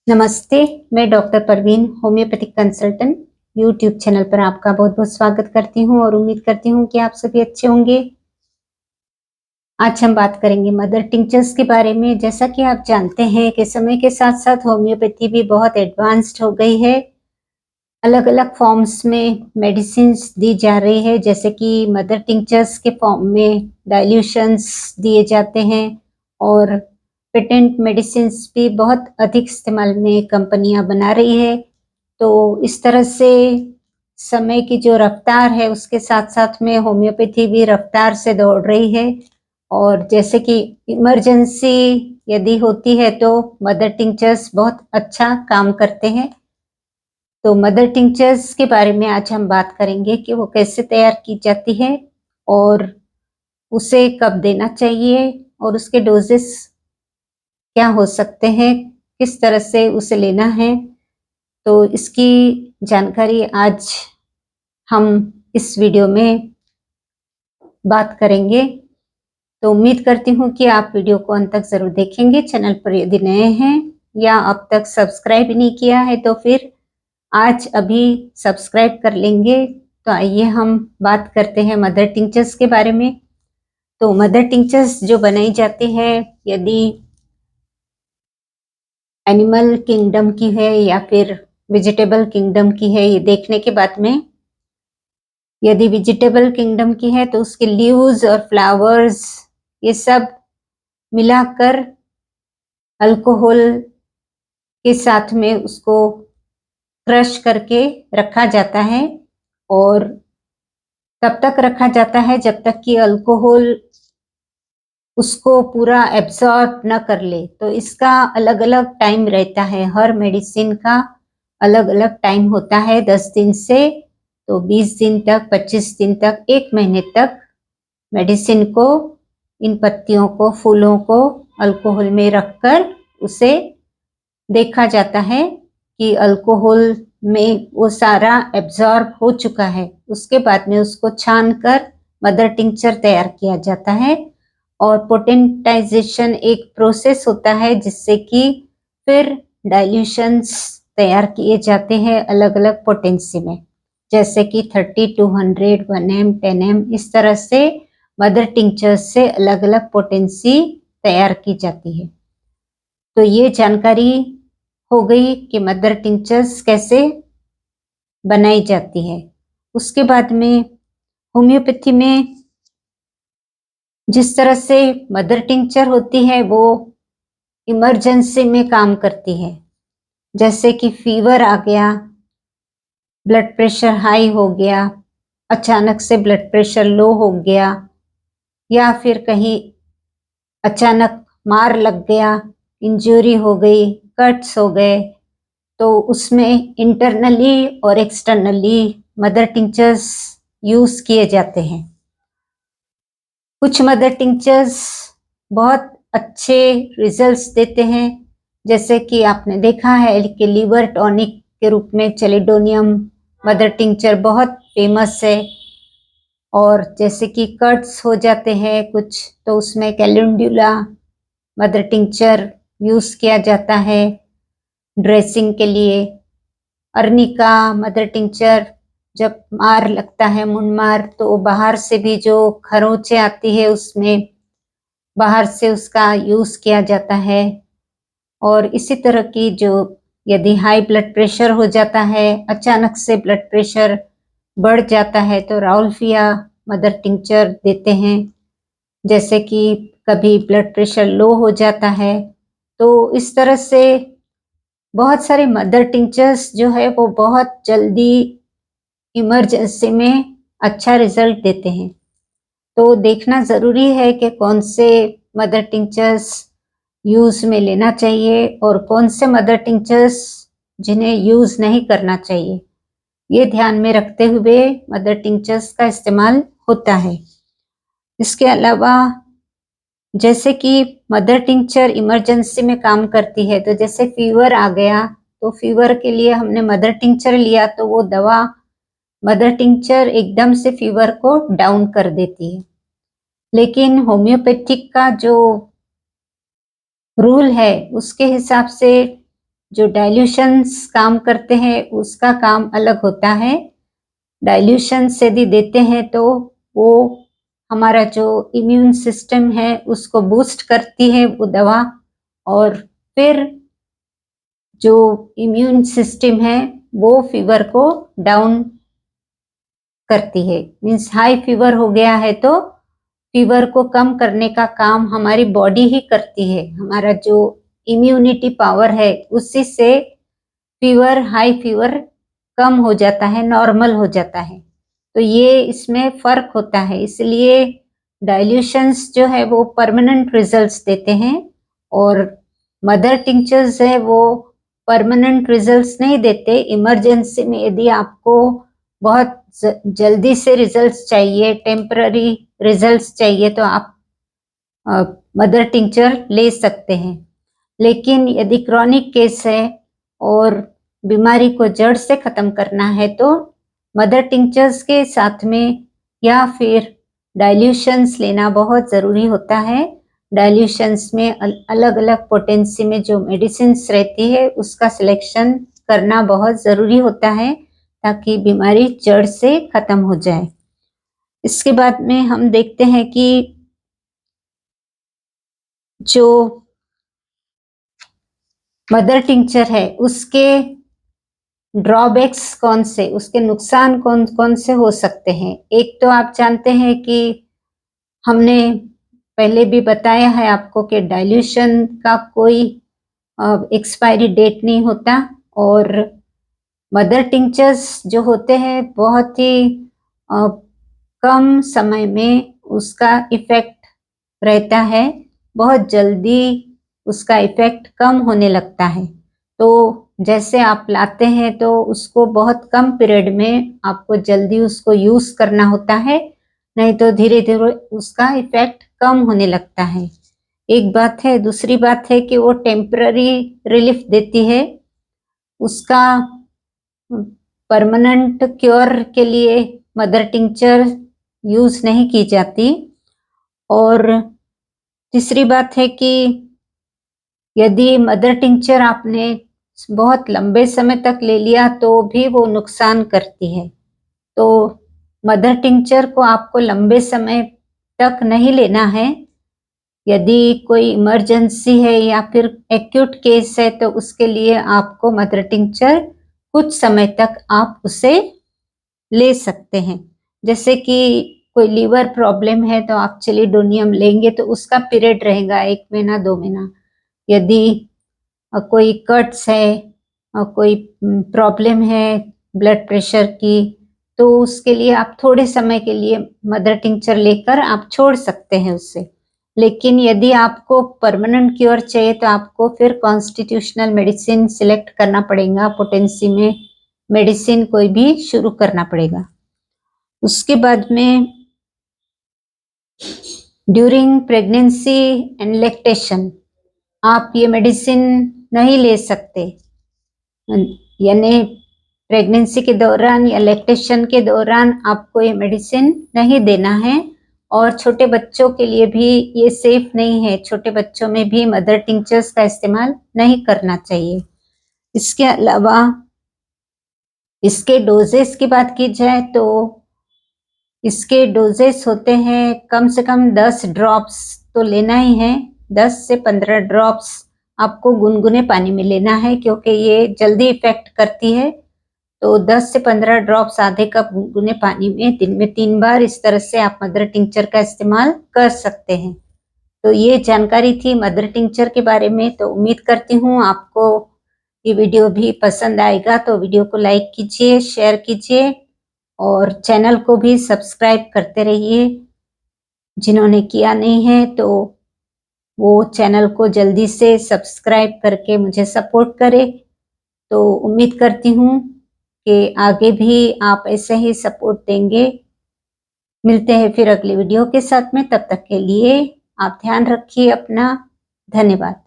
नमस्ते, मैं doctor Parveen homeopathic consultant YouTube channel पर आपका बहुत-बहुत स्वागत करती हूँ और उम्मीद करती हूँ कि आप सभी अच्छे होंगे। आज हम बात करेंगे मदर टिंचर्स के बारे में। जैसा कि आप जानते हैं कि समय के साथ-साथ होम्योपैथी भी बहुत एडवांस्ड हो गई है। अलग-अलग फॉर्म्स में मेडिसिन्स दी जा रही है, जैसे कि मदर टिंचर्स के फॉर्म में डाइल्यूशंस दिए जाते हैं और पेटेंट मेडिसिन्स भी बहुत अधिक इस्तेमाल में कंपनियां बना रही है। तो इस तरह से समय की जो रफ्तार है उसके साथ-साथ में होम्योपैथी भी रफ्तार से दौड़ रही है और जैसे कि इमरजेंसी यदि होती है तो मदर टिंचर्स बहुत अच्छा काम करते हैं। तो मदर टिंचर्स के बारे में आज हम बात करेंगे कि वो कैसे तैयार की जाती है और उसे कब देना चाहिए और उसके डोजेस क्या हो सकते हैं, किस तरह से उसे लेना है। तो इसकी जानकारी आज हम इस वीडियो में बात करेंगे। तो उम्मीद करती हूँ कि आप वीडियो को अंत तक ज़रूर देखेंगे। चैनल पर यदि नए हैं या अब तक सब्सक्राइब नहीं किया है तो फिर आज अभी सब्सक्राइब कर लेंगे। तो आइए हम बात करते हैं मदर टिंचर्स के बारे में। तो मदर टिंचर्स जो बनाई जाती है, यदि एनिमल किंगडम की है या फिर वेजिटेबल किंगडम की है, ये देखने के बाद में यदि वेजिटेबल किंगडम की है तो उसके लीव्स और फ्लावर्स ये सब मिलाकर अल्कोहल के साथ में उसको क्रश करके रखा जाता है और तब तक रखा जाता है जब तक कि अल्कोहल उसको पूरा एब्जॉर्ब न कर ले। तो इसका अलग-अलग टाइम रहता है, हर मेडिसिन का अलग-अलग टाइम होता है। 10 दिन से तो 20 दिन तक, 25 दिन तक, 1 महीने तक मेडिसिन को, इन पत्तियों को, फूलों को अल्कोहल में रखकर उसे देखा जाता है कि अल्कोहल में वो सारा एब्जॉर्ब हो चुका है। उसके बाद में उसको छानकर मदर टिंचर तैयार किया जाता है और पोटेंटाइजेशन एक प्रोसेस होता है जिससे कि फिर डाइल्यूशंस तैयार किए जाते हैं अलग-अलग पोटेंसी में, जैसे कि 30, 200, 1 m, 10 m, इस तरह से मदर टिंचर्स से अलग-अलग पोटेंसी तैयार की जाती है। तो ये जानकारी हो गई कि मदर टिंचर्स कैसे बनाई जाती है। उसके बाद में होम्योपैथी में जिस तरह से मदर टिंचर होती है वो इमरजेंसी में काम करती है, जैसे कि फीवर आ गया, ब्लड प्रेशर हाई हो गया, अचानक से ब्लड प्रेशर लो हो गया या फिर कहीं अचानक मार लग गया, इंजरी हो गई, कट्स हो गए, तो उसमें इंटरनली और एक्सटर्नली मदर टिंचर्स यूज किए जाते हैं। कुछ मदर टिंचर्स बहुत अच्छे रिजल्ट्स देते हैं, जैसे कि आपने देखा है कि लीवर टॉनिक के रूप में चेलिडोनियम मदर टिंचर बहुत फेमस है। और जैसे कि कट्स हो जाते हैं कुछ, तो उसमें कैलेंडुला मदर टिंचर यूज किया जाता है ड्रेसिंग के लिए। अर्निका मदर टिंचर, जब मार लगता है मुंडमार तो बाहर से भी जो खरोंचे आती है उसमें बाहर से उसका यूज किया जाता है। और इसी तरह की जो यदि हाई ब्लड प्रेशर हो जाता है, अचानक से ब्लड प्रेशर बढ़ जाता है तो राउल्फिया मदर टिंचर देते हैं। जैसे कि कभी ब्लड प्रेशर लो हो जाता है, तो इस तरह से बहुत सारे मदर टिंचर्स जो है वो बहुत जल्दी इमरजेंसी में अच्छा रिजल्ट देते हैं। तो देखना ज़रूरी है कि कौन से मदर टिंचर्स यूज़ में लेना चाहिए और कौन से मदर टिंचर्स जिन्हें यूज़ नहीं करना चाहिए। ये ध्यान में रखते हुए मदर टिंचर्स का इस्तेमाल होता है। इसके अलावा जैसे कि मदर टिंचर इमरजेंसी में काम करती है, तो जैसे फीवर आ गया तो फीवर के लिए हमने मदर टिंचर लिया तो वो दवा मदर टिंचर एकदम से फीवर को डाउन कर देती है। लेकिन होम्योपैथिक का जो रूल है उसके हिसाब से जो डाइल्यूशंस काम करते हैं उसका काम अलग होता है। डाइल्यूशंस यदि देते हैं तो वो हमारा जो इम्यून सिस्टम है उसको बूस्ट करती है वो दवा, और फिर जो इम्यून सिस्टम है वो फीवर को डाउन करती है। मीन्स हाई फीवर हो गया है तो फीवर को कम करने का काम हमारी बॉडी ही करती है। हमारा जो इम्यूनिटी पावर है उसी से फीवर, हाई फीवर कम हो जाता है, नॉर्मल हो जाता है। तो ये इसमें फर्क होता है। इसलिए डाइल्यूशंस जो है वो परमानेंट रिजल्ट्स देते हैं, और मदर टिंचर्स है वो परमानेंट रिजल्ट्स नहीं देते। इमरजेंसी में यदि आपको बहुत जल्दी से रिजल्ट्स चाहिए, टेम्पररी रिजल्ट्स चाहिए, तो आप मदर टिंचर ले सकते हैं। लेकिन यदि क्रॉनिक केस है और बीमारी को जड़ से खत्म करना है तो मदर टिंचर्स के साथ में या फिर डाइल्यूशंस लेना बहुत ज़रूरी होता है। डाइल्यूशंस में अलग अलग पोटेंसी में जो मेडिसिन्स रहती है उसका सिलेक्शन करना बहुत ज़रूरी होता है ताकि बीमारी जड़ से खत्म हो जाए। इसके बाद में हम देखते हैं कि जो मदर टिंचर है उसके ड्रॉबैक्स कौन से, उसके नुकसान कौन कौन से हो सकते हैं। एक तो आप जानते हैं कि हमने पहले भी बताया है आपको कि डाइल्यूशन का कोई एक्सपायरी डेट नहीं होता, और मदर टिंचर्स जो होते हैं बहुत ही कम समय में उसका इफेक्ट रहता है, बहुत जल्दी उसका इफेक्ट कम होने लगता है। तो जैसे आप लाते हैं तो उसको बहुत कम पीरियड में आपको जल्दी उसको यूज करना होता है, नहीं तो धीरे धीरे उसका इफेक्ट कम होने लगता है। एक बात है। दूसरी बात है कि वो टेम्पररी रिलीफ देती है, उसका परमानेंट क्योर के लिए मदर टिंचर यूज नहीं की जाती। और तीसरी बात है कि यदि मदर टिंचर आपने बहुत लंबे समय तक ले लिया तो भी वो नुकसान करती है। तो मदर टिंचर को आपको लंबे समय तक नहीं लेना है। यदि कोई इमरजेंसी है या फिर एक्यूट केस है तो उसके लिए आपको मदर टिंचर कुछ समय तक आप उसे ले सकते हैं। जैसे कि कोई लीवर प्रॉब्लम है तो आप चेलिडोनियम लेंगे तो उसका पीरियड रहेगा 1 महीना 2 महीना। यदि कोई कट्स है, कोई प्रॉब्लम है ब्लड प्रेशर की, तो उसके लिए आप थोड़े समय के लिए मदर टिंचर लेकर आप छोड़ सकते हैं उससे। लेकिन यदि आपको परमानेंट क्योर चाहिए तो आपको फिर कॉन्स्टिट्यूशनल मेडिसिन सिलेक्ट करना पड़ेगा, पोटेंसी में मेडिसिन कोई भी शुरू करना पड़ेगा। उसके बाद में ड्यूरिंग प्रेगनेंसी एंड लैक्टेशन आप ये मेडिसिन नहीं ले सकते, यानी प्रेगनेंसी के दौरान या लैक्टेशन के दौरान आपको ये मेडिसिन नहीं देना है। और छोटे बच्चों के लिए भी ये सेफ नहीं है, छोटे बच्चों में भी मदर टिंचर्स का इस्तेमाल नहीं करना चाहिए। इसके अलावा इसके डोजेस की बात की जाए तो इसके डोजेस होते हैं कम से कम 10 ड्रॉप्स तो लेना ही है। 10 से 15 ड्रॉप्स आपको गुनगुने पानी में लेना है क्योंकि ये जल्दी इफेक्ट करती है। तो 10 से 15 ड्रॉप्स आधे कप गुनगुने पानी में दिन में 3 बार, इस तरह से आप मदर टिंचर का इस्तेमाल कर सकते हैं। तो ये जानकारी थी मदर टिंचर के बारे में। तो उम्मीद करती हूँ आपको ये वीडियो भी पसंद आएगा। तो वीडियो को लाइक कीजिए, शेयर कीजिए और चैनल को भी सब्सक्राइब करते रहिए। जिन्होंने किया नहीं है तो वो चैनल को जल्दी से सब्सक्राइब करके मुझे सपोर्ट करें। तो उम्मीद करती हूँ कि आगे भी आप ऐसे ही सपोर्ट देंगे। मिलते हैं फिर अगली वीडियो के साथ में, तब तक के लिए आप ध्यान रखिए अपना। धन्यवाद।